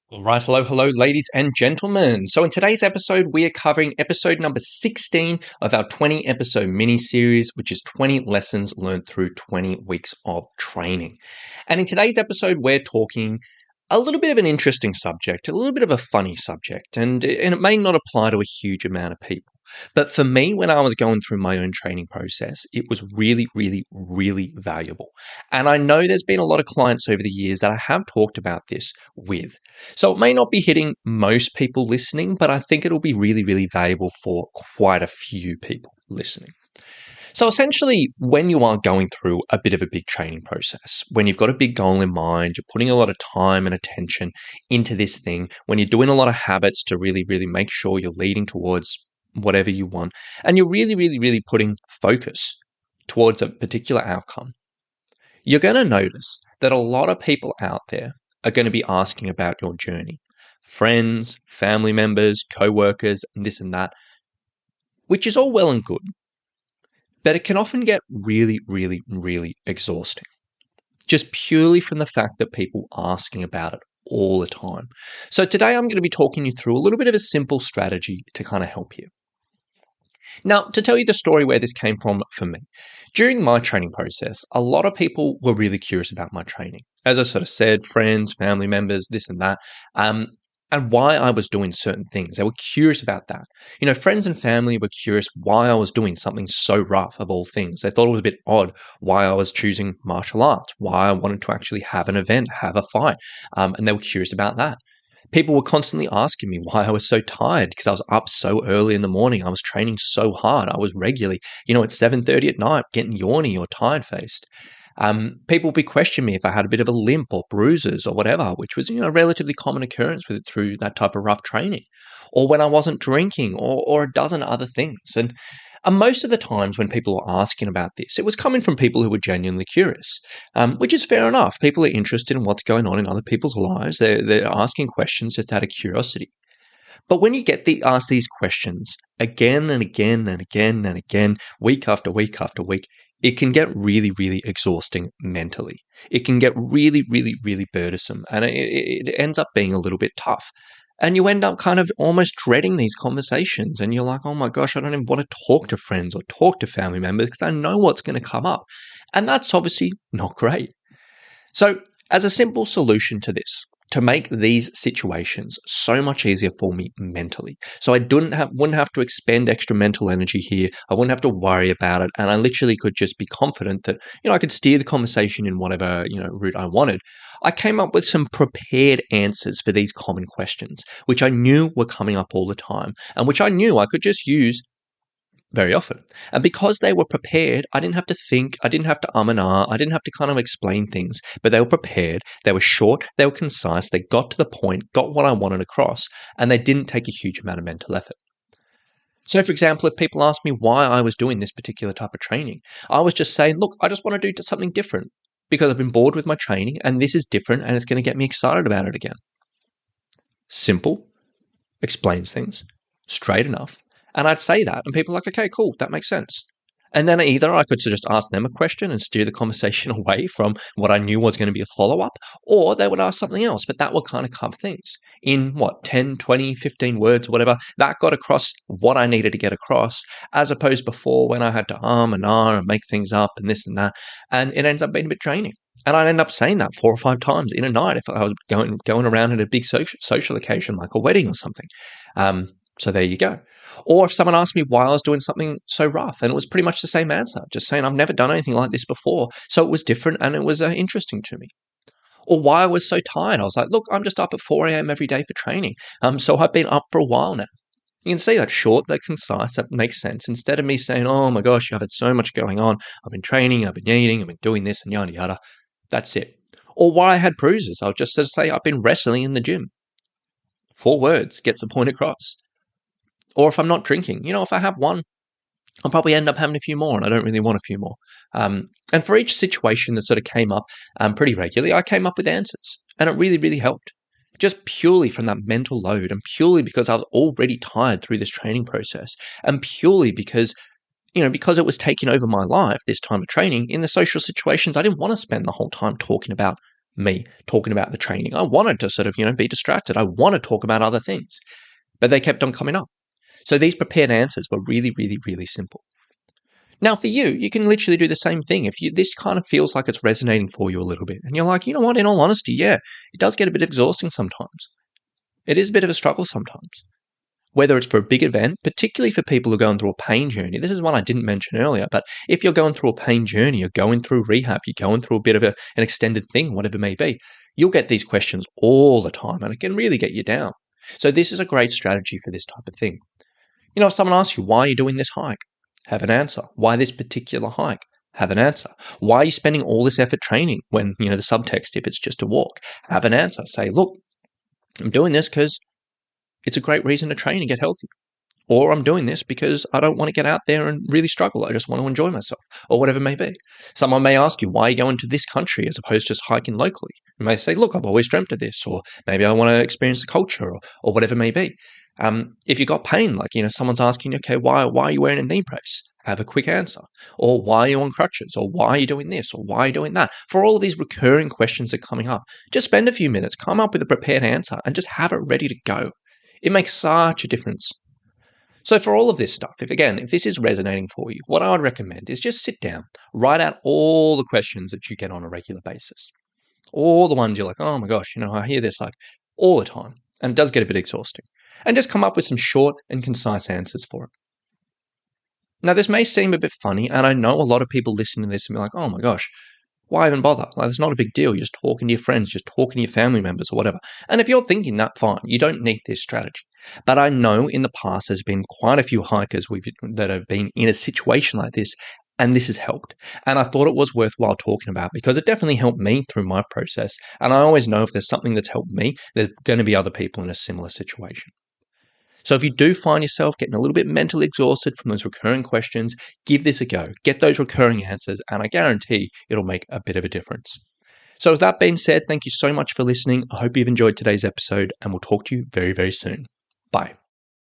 All right, hello, ladies and gentlemen. So, in today's episode, we are covering episode number 16 of our 20 episode mini series, which is 20 lessons learned through 20 weeks of training. And in today's episode, we're talking a little bit of an interesting subject, a little bit of a funny subject, and it may not apply to a huge amount of people. But for me, when I was going through my own training process, it was really valuable. And I know there's been a lot of clients over the years that I have talked about this with. So it may not be hitting most people listening, but I think it'll be really valuable for quite a few people listening. So essentially, when you are going through a bit of a big training process, when you've got a big goal in mind, you're putting a lot of time and attention into this thing, when you're doing a lot of habits to really make sure you're leading towards whatever you want, and you're really putting focus towards a particular outcome, you're going to notice that a lot of people out there are going to be asking about your journey. Friends, family members, co-workers, and this and that, which is all well and good, but it can often get really exhausting. Just purely from the fact that people are asking about it all the time. So today I'm going to be talking you through a little bit of a simple strategy to kind of help you. Now, to tell you the story where this came from for me, during my training process, a lot of people were really curious about my training. As I sort of said, friends, family members, this and that, and why I was doing certain things. They were curious about that. You know, friends and family were curious why I was doing something so rough of all things. They thought it was a bit odd why I was choosing martial arts, why I wanted to actually have an event, have a fight, and they were curious about that. People were constantly asking me why I was so tired because I was up so early in the morning. I was training so hard. I was regularly, at 7:30 at night, getting yawny or tired faced. People would be questioning me if I had a bit of a limp or bruises or whatever, which was, a relatively common occurrence with it through that type of rough training, or when I wasn't drinking, or a dozen other things. And most of the times when people were asking about this, it was coming from people who were genuinely curious, which is fair enough. People are interested in what's going on in other people's lives. They're asking questions just out of curiosity. But when you get asked these questions again and again, week after week after week, it can get really exhausting mentally. It can get really burdensome, and it ends up being a little bit tough. And you end up kind of almost dreading these conversations, and you're like, oh my gosh, I don't even want to talk to friends or talk to family members because I know what's going to come up. And that's obviously not great. So, as a simple solution to this, to make these situations so much easier for me mentally, so I wouldn't have to expend extra mental energy here. I wouldn't have to worry about it, and I literally could just be confident that I could steer the conversation in whatever route I wanted. I came up with some prepared answers for these common questions, which I knew were coming up all the time, and which I knew I could just use very often. And because they were prepared, I didn't have to think, I didn't have to and I didn't have to kind of explain things, but they were prepared, they were short, they were concise, they got to the point, got what I wanted across, and they didn't take a huge amount of mental effort. So, for example, if people ask me why I was doing this particular type of training, I was just saying, look, I just want to do something different because I've been bored with my training and this is different and it's going to get me excited about it again. Simple, explains things, straight enough. And I'd say that, and people are like, okay, cool, that makes sense. And then either I could just ask them a question and steer the conversation away from what I knew was going to be a follow-up, or they would ask something else, but that would kind of cover things in 10, 20, 15 words, whatever. That got across what I needed to get across, as opposed before when I had to and make things up and this and that, and it ends up being a bit draining. And I'd end up saying that 4 or 5 times in a night if I was going around at a big social occasion like a wedding or something. So there you go. Or if someone asked me why I was doing something so rough, and it was pretty much the same answer, just saying I've never done anything like this before, so it was different and it was interesting to me. Or why I was so tired. I was like, look, I'm just up at 4 a.m. every day for training, so I've been up for a while now. You can see that short, that concise, that makes sense. Instead of me saying, oh my gosh, I've had so much going on, I've been training, I've been eating, I've been doing this and yada yada. That's it. Or why I had bruises. I'll just say I've been wrestling in the gym. 4 words gets the point across. Or if I'm not drinking, if I have one, I'll probably end up having a few more, and I don't really want a few more. And for each situation that sort of came up pretty regularly, I came up with answers, and it really helped. Just purely from that mental load, and purely because I was already tired through this training process, and purely because because it was taking over my life this time of training in the social situations, I didn't want to spend the whole time talking about me talking about the training. I wanted to sort of, be distracted. I want to talk about other things, but they kept on coming up. So these prepared answers were really, really, really simple. Now, for you, you can literally do the same thing. If this kind of feels like it's resonating for you a little bit, and you're like, you know what, in all honesty, yeah, it does get a bit exhausting sometimes. It is a bit of a struggle sometimes. Whether it's for a big event, particularly for people who are going through a pain journey. This is one I didn't mention earlier, but if you're going through a pain journey, you're going through rehab, you're going through a bit of an extended thing, whatever it may be, you'll get these questions all the time, and it can really get you down. So this is a great strategy for this type of thing. If someone asks you, why are you doing this hike? Have an answer. Why this particular hike? Have an answer. Why are you spending all this effort training when, the subtext, if it's just a walk? Have an answer. Say, look, I'm doing this because it's a great reason to train and get healthy. Or I'm doing this because I don't want to get out there and really struggle. I just want to enjoy myself, or whatever it may be. Someone may ask you, why are you going to this country as opposed to just hiking locally? You may say, look, I've always dreamt of this, or maybe I want to experience the culture, or whatever it may be. If you've got pain, like, someone's asking, okay, why are you wearing a knee brace? Have a quick answer. Or why are you on crutches? Or why are you doing this? Or why are you doing that? For all of these recurring questions that are coming up, just spend a few minutes, come up with a prepared answer, and just have it ready to go. It makes such a difference. So for all of this stuff, if this is resonating for you, what I would recommend is just sit down, write out all the questions that you get on a regular basis. All the ones you're like, oh my gosh, I hear this like all the time, and it does get a bit exhausting. And just come up with some short and concise answers for it. Now, this may seem a bit funny, and I know a lot of people listening to this and be like, oh my gosh, why even bother? Like, it's not a big deal. You're just talking to your friends, just talking to your family members or whatever. And if you're thinking that, fine, you don't need this strategy. But I know in the past there's been quite a few hikers that have been in a situation like this, and this has helped. And I thought it was worthwhile talking about because it definitely helped me through my process. And I always know if there's something that's helped me, there's going to be other people in a similar situation. So if you do find yourself getting a little bit mentally exhausted from those recurring questions, give this a go. Get those recurring answers, and I guarantee it'll make a bit of a difference. So with that being said, thank you so much for listening. I hope you've enjoyed today's episode, and we'll talk to you very, very soon. Bye.